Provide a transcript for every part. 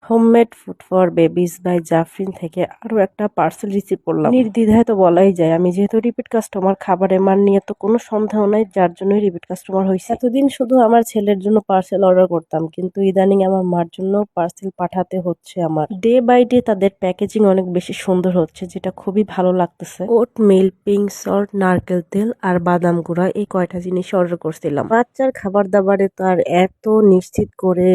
Homemade food for babies by Jafrin থেকে আরো একটা পার্সেল রিসিভ করলাম। নির্দ্বিধায় তো বলাই যায়, আমি যেহেতু রিপিট কাস্টমার, খাবারের মান নিয়ে তো কোনো সন্দেহ নাই, যার জন্যই রিপিট কাস্টমার হয়েছে। এতদিন শুধু আমার ছেলের জন্য পার্সেল অর্ডার করতাম, কিন্তু ইদানিং আমার মার জন্য পার্সেল পাঠাতে হচ্ছে আমার। ডে বাই ডে তাদের প্যাকেজিং অনেক বেশি সুন্দর হচ্ছে, যেটা খুবই ভালো লাগতেছে। ওট মিল, পিঙ্ক সল্ট, নারকেল তেল আর বাদাম গুঁড়া, এই কয়টা জিনিস অর্ডার করছিলাম। বাচ্চার খাবার দাবারে তো আর এত নিশ্চিত করে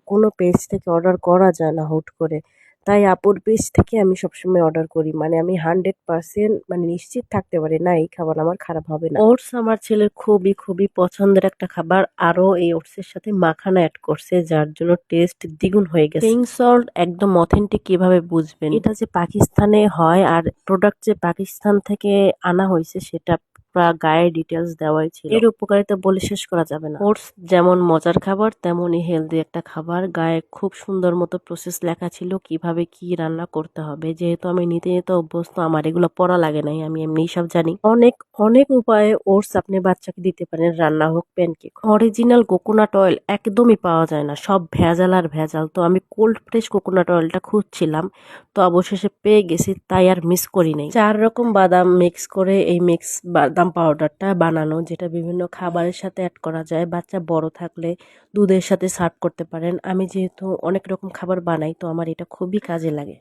কোনো পেজ থেকে অর্ডার করা যায় না হুট করে। তাই আপুর পেজ থেকে আমি সবসময় অর্ডার করি। মানে আমি 100% মানে নিশ্চিত থাকতে পারি না এই খাবার আমার খারাপ হবে না। ওটস আমার ছেলের খুবই খুবই পছন্দের একটা খাবার। আরো এই ওটস এর সাথে মাখানা অ্যাড করছে, যার জন্য টেস্ট দ্বিগুণ হয়ে গেছে। পিঙ্ক সল্ট একদম অথেন্টিক কিভাবে বুঝবেন? এটা যে পাকিস্তানে হয় আর প্রোডাক্ট যে পাকিস্তান থেকে আনা হয়েছে সেটা গায়ে ডিটেলস দেওয়াই ছিল। এর উপকারিতা বলে শেষ করা যাবে না। ওটস যেমন মজার খাবার তেমনই হেলদি একটা খাবার। গায়ে খুব সুন্দর মতো প্রসেস লেখা ছিল কিভাবে কি রান্না করতে হবে। যেহেতু আমি নিতে নিতে অভ্যস্ত, আমার এগুলো পড়া লাগে নাই, আমি এমনি সব জানি। অনেক অনেক উপায়ে ওটস আপনি বাচ্চাকে দিতে পারেন, রান্না হোক, প্যানকেক। অরিজিনাল কোকোনাট অয়েল একদমই পাওয়া যায় না, সব ভেজাল আর ভেজাল। তো আমি কোল্ড ফ্রেশ কোকোনাট অয়েলটা খুঁজছিলাম, তো অবশেষে পেয়ে গেছি, তাই আর মিস করি নাই। 4 রকম বাদাম মিক্স করে এই মিক্স বাদাম পাউডারটা বানানো, যেটা বিভিন্ন খাবারের সাথে অ্যাড করা যায়। বাচ্চা বড় থাকলে দুধের সাথে সার্ভ করতে পারেন। আমি যেহেতু অনেক রকম খাবার বানাই, তো আমার এটা খুবই কাজে লাগে।